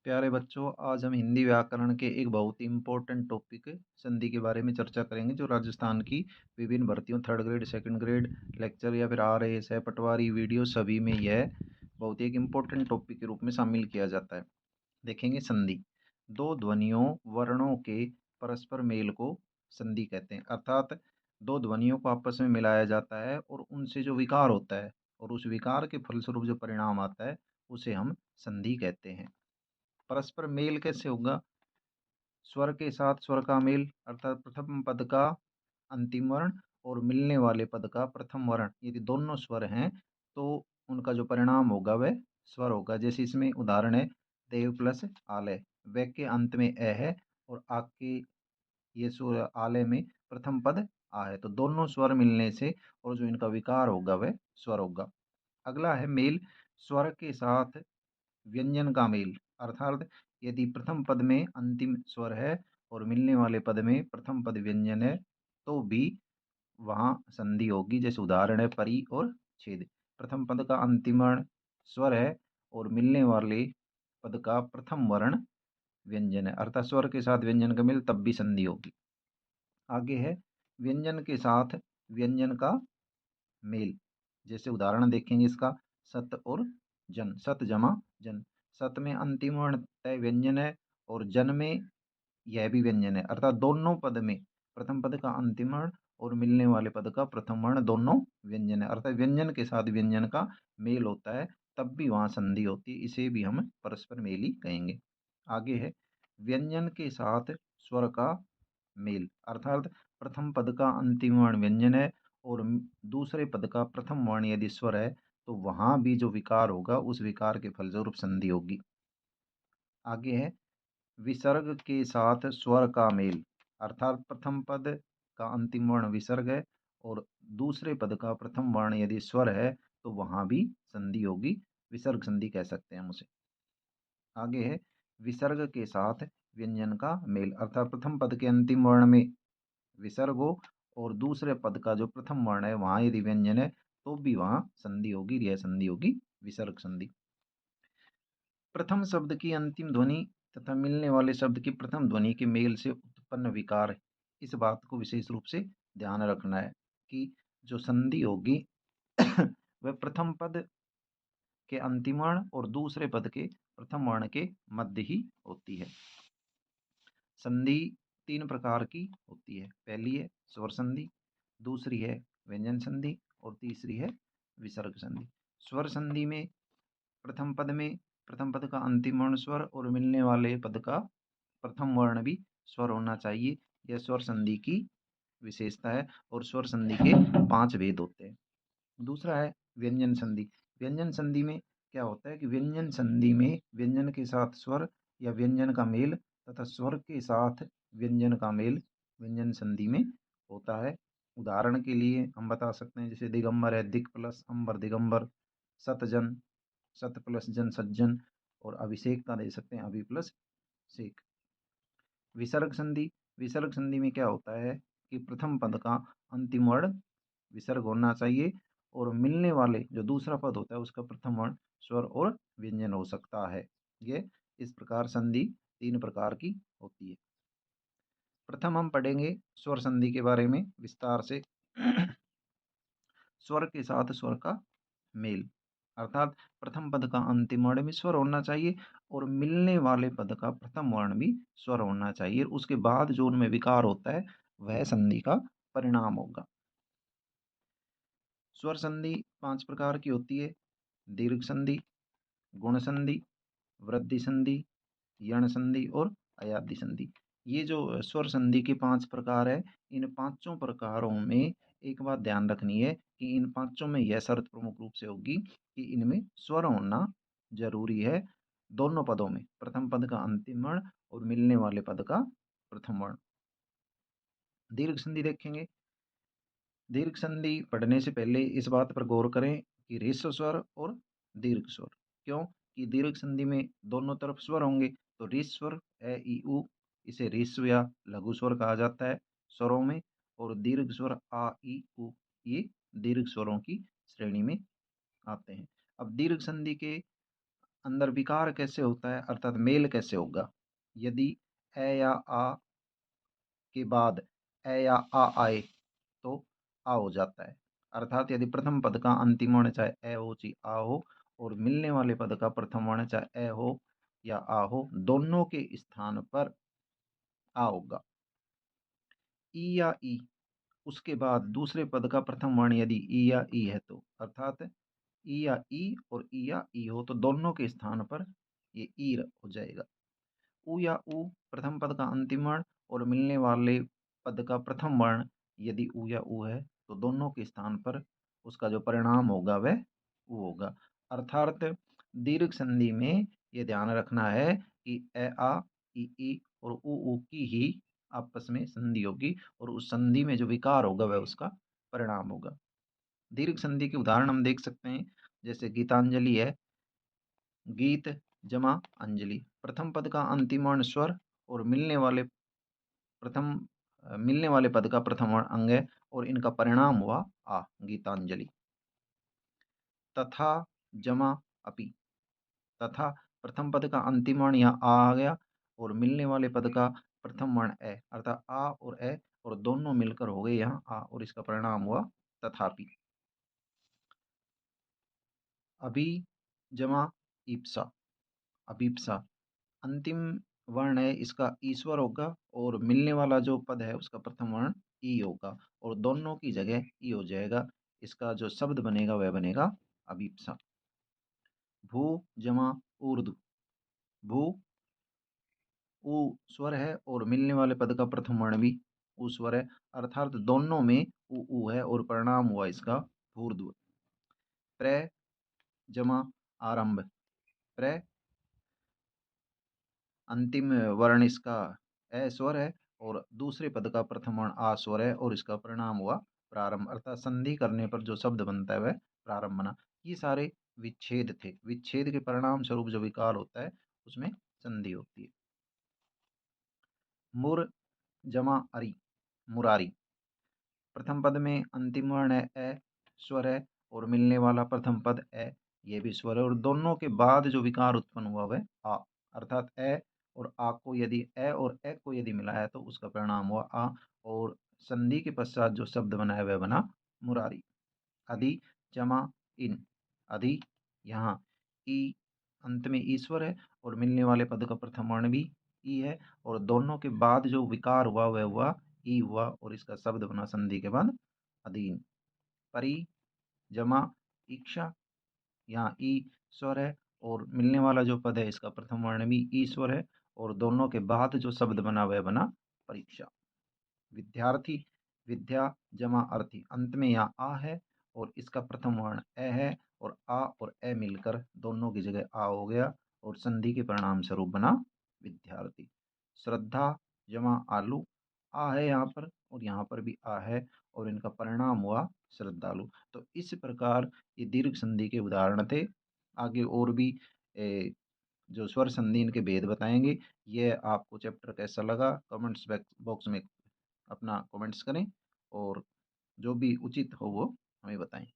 प्यारे बच्चों, आज हम हिंदी व्याकरण के एक बहुत ही इम्पोर्टेंट टॉपिक संधि के बारे में चर्चा करेंगे, जो राजस्थान की विभिन्न भर्तियों third grade, second grade, lecture या फिर RAS है, पटवारी, वीडियो, सभी में यह बहुत ही एक इम्पोर्टेंट टॉपिक के रूप में शामिल किया जाता है। देखेंगे संधि। दो ध्वनियों वर्णों के परस्पर मेल को संधि कहते हैं। अर्थात दो ध्वनियों को आपस में मिलाया जाता है और उनसे जो विकार होता है और उस विकार के फलस्वरूप जो परिणाम आता है उसे हम संधि कहते हैं। परस्पर मेल कैसे होगा? स्वर के साथ स्वर का मेल, अर्थात प्रथम पद का अंतिम वर्ण और मिलने वाले पद का प्रथम वर्ण, यदि दोनों स्वर हैं तो उनका जो परिणाम होगा वह स्वर होगा। जैसे इसमें उदाहरण है देव प्लस आलय, व के अंत में ए है और आ के ये स्वर आलय में प्रथम पद आ है, तो दोनों स्वर मिलने से और जो इनका विकार होगा वह स्वर होगा। अगला है मेल, स्वर के साथ व्यंजन का मेल, अर्थात यदि प्रथम पद में अंतिम स्वर है और मिलने वाले पद में प्रथम पद व्यंजन है तो भी वहाँ संधि होगी। जैसे उदाहरण है परी और छेद, प्रथम पद का अंतिम वर्ण स्वर है और मिलने वाले पद का प्रथम वर्ण व्यंजन है, अर्थात स्वर के साथ व्यंजन का मेल, तब भी संधि होगी। आगे है व्यंजन के साथ व्यंजन का मेल। जैसे उदाहरण देखेंगे इसका, सत और जन, सत जमा जन। सत में अंतिम वर्ण तय व्यंजन है और जन में यह भी व्यंजन है, अर्थात दोनों पद में प्रथम पद का अंतिम वर्ण और मिलने वाले पद का प्रथम वर्ण दोनों व्यंजन है, अर्थात व्यंजन के साथ व्यंजन का मेल होता है तब भी वहाँ संधि होती है। इसे भी हम परस्पर मेल ही कहेंगे। आगे है व्यंजन के साथ स्वर का मेल, अर्थात प्रथम पद का अंतिम वर्ण व्यंजन है और दूसरे पद का प्रथम वर्ण यदि स्वर है तो वहाँ भी जो विकार होगा उस विकार के फलस्वरूप संधि होगी। आगे है विसर्ग के साथ स्वर का मेल, अर्थात प्रथम पद का अंतिम वर्ण विसर्ग है और दूसरे पद का प्रथम वर्ण यदि स्वर है तो वहाँ भी संधि होगी, विसर्ग संधि कह सकते हैं हम उसे। आगे है विसर्ग के साथ व्यंजन का मेल, अर्थात प्रथम पद के अंतिम वर्ण में विसर्ग हो और दूसरे पद का जो प्रथम वर्ण है वहाँ यदि व्यंजन है तो भी वहाँ संधि होगी, यह संधि होगी विसर्ग संधि। प्रथम शब्द की अंतिम ध्वनि तथा मिलने वाले शब्द की प्रथम ध्वनि के मेल से उत्पन्न विकार, इस बात को विशेष रूप से ध्यान रखना है कि जो संधि होगी वह प्रथम पद के अंतिम वर्ण और दूसरे पद के प्रथम वर्ण के मध्य ही होती है। संधि तीन प्रकार की होती है। पहली है स्वर संधि, दूसरी है व्यंजन संधि और तीसरी है विसर्ग संधि। स्वर संधि में प्रथम पद का अंतिम वर्ण स्वर और मिलने वाले पद का प्रथम वर्ण भी स्वर होना चाहिए। यह स्वर संधि की विशेषता है और स्वर संधि के 5 भेद होते हैं। दूसरा है व्यंजन संधि। व्यंजन संधि में क्या होता है कि व्यंजन संधि में व्यंजन के साथ स्वर या व्यंजन का मेल तथा स्वर के साथ व्यंजन का मेल व्यंजन संधि में होता है। उदाहरण के लिए हम बता सकते हैं, जैसे दिगंबर है दिक प्लस अंबर दिगंबर, सतजन सत प्लस जन सज्जन और अभिषेक का दे सकते हैं अभि प्लस सेक। विसर्ग संधि में क्या होता है कि प्रथम पद का अंतिम वर्ण विसर्ग होना चाहिए और मिलने वाले जो दूसरा पद होता है उसका प्रथम वर्ण स्वर और व्यंजन हो सकता है। ये इस प्रकार संधि तीन प्रकार की होती है। प्रथम हम पढ़ेंगे स्वर संधि के बारे में विस्तार से। स्वर के साथ स्वर का मेल, अर्थात प्रथम पद का अंतिम वर्ण भी स्वर होना चाहिए और मिलने वाले पद का प्रथम वर्ण भी स्वर होना चाहिए, उसके बाद जो उनमें विकार होता है वह संधि का परिणाम होगा। स्वर संधि 5 प्रकार की होती है। दीर्घ संधि, गुण संधि, वृद्धि संधि, यण संधि और अयादि संधि। ये जो स्वर संधि के 5 प्रकार है, इन पांचों प्रकारों में एक बात ध्यान रखनी है कि इन पांचों में यह शर्त प्रमुख रूप से होगी कि इनमें स्वर होना जरूरी है दोनों पदों में, प्रथम पद का अंतिम वर्ण और मिलने वाले पद का प्रथम वर्ण। दीर्घ संधि देखेंगे। दीर्घ संधि पढ़ने से पहले इस बात पर गौर करें कि ह्रस्व स्वर और दीर्घ स्वर, क्यों कि दीर्घ संधि में दोनों तरफ स्वर होंगे, तो ह्रस्व स्वर ए ई उ, इसे ह्रस्व या लघु स्वर कहा जाता है स्वरों में, और दीर्घ स्वर आ ई उ, ये दीर्घ स्वरों की श्रेणी में आते हैं। अब दीर्घ संधि के अंदर विकार कैसे होता है, अर्थात मेल कैसे होगा। यदि ए या आ के बाद ए या आ आए तो आ हो जाता है। अर्थात यदि प्रथम पद का अंतिम वर्ण चाहे ए हो चाहे आ हो, और मिलने वाले पद का प्रथम वर्ण चाहे ए हो या आ हो, दोनों के स्थान पर आ होगा। ई या ई, उसके बाद दूसरे पद का प्रथम वर्ण यदि ई या ई है तो, अर्थात ई या ई और ई या ई हो तो दोनों के स्थान पर ये ई हो जाएगा। उ या उ, प्रथम पद का अंतिम वर्ण और मिलने वाले पद का प्रथम वर्ण यदि उ या उ है तो दोनों के स्थान पर उसका जो परिणाम होगा वह उ होगा। अर्थात दीर्घ संधि में ये ध्यान रखना है कि ए आ ई और उ की ही आपस में संधि होगी, और उस संधि में जो विकार होगा वह उसका परिणाम होगा। दीर्घ संधि के उदाहरण हम देख सकते हैं, जैसे गीतांजलि है, गीत जमा अंजलि, प्रथम पद का अंतिम वर्ण स्वर और मिलने वाले पद का प्रथम वर्ण अंग है, और इनका परिणाम हुआ आ, गीतांजलि। तथा जमा अपि, तथा प्रथम पद का अंतिम वर्ण यहाँ आ गया और मिलने वाले पद का प्रथम वर्ण ए, अर्थात आ और ए और दोनों मिलकर हो गए यहाँ आ, और इसका परिणाम हुआ तथापि। अभी जमा ईप्सा, अभीप्सा, अंतिम वर्ण है इसका ईश्वर होगा, और मिलने वाला जो पद है उसका प्रथम वर्ण ई होगा, और दोनों की जगह ई हो जाएगा। इसका जो शब्द बनेगा वह बनेगा अभीप्सा। भू जमा ऊर्ध्व, भू उ स्वर है और मिलने वाले पद का प्रथम वर्ण भी उ स्वर है, अर्थात दोनों में उ है और परिणाम हुआ इसका भूर्ध्व। प्र जमा आरंभ, प्र अंतिम वर्ण इसका ए स्वर है और दूसरे पद का प्रथम वर्ण आ स्वर है, और इसका परिणाम हुआ प्रारंभ, अर्थात संधि करने पर जो शब्द बनता है वह प्रारंभ बना। ये सारे विच्छेद थे, विच्छेद के परिणाम स्वरूप जो विकार होता है उसमें संधि होती है। मुर जमा अरि, मुरारी, प्रथम पद में अंतिम वर्ण है ए, स्वर है, और मिलने वाला प्रथम पद ए, ये भी स्वर है, और दोनों के बाद जो विकार उत्पन्न हुआ वह आ, अर्थात ए और आ को यदि ए और ए को यदि मिलाया तो उसका परिणाम हुआ आ, और संधि के पश्चात जो शब्द बना है वह बना मुरारी। अधि जमा इन, अधि, यहाँ ई अंत में ईश्वर है और मिलने वाले पद का प्रथम वर्ण भी ई है, और दोनों के बाद जो विकार हुआ वह हुआ ई हुआ, और इसका शब्द बना संधि के बाद अधीन। परि जमा इक्षा, यहाँ ई स्वर है और मिलने वाला जो पद है इसका प्रथम वर्ण भी ई स्वर है, और दोनों के बाद जो शब्द बना वह बना परीक्षा। विद्यार्थी, विद्या जमा अर्थी, अंत में यहाँ आ है और इसका प्रथम वर्ण ए है, और आ और ए मिलकर दोनों की जगह आ हो गया, और संधि के परिणाम स्वरूप बना विद्यार्थी। श्रद्धा जमा आलू, आ है यहाँ पर और यहाँ पर भी आ है, और इनका परिणाम हुआ श्रद्धालु। तो इस प्रकार ये दीर्घ संधि के उदाहरण थे। आगे और भी जो स्वर संधि इनके भेद बताएंगे। ये आपको चैप्टर कैसा लगा कमेंट्स बॉक्स में अपना कमेंट्स करें, और जो भी उचित हो वो हमें बताएं।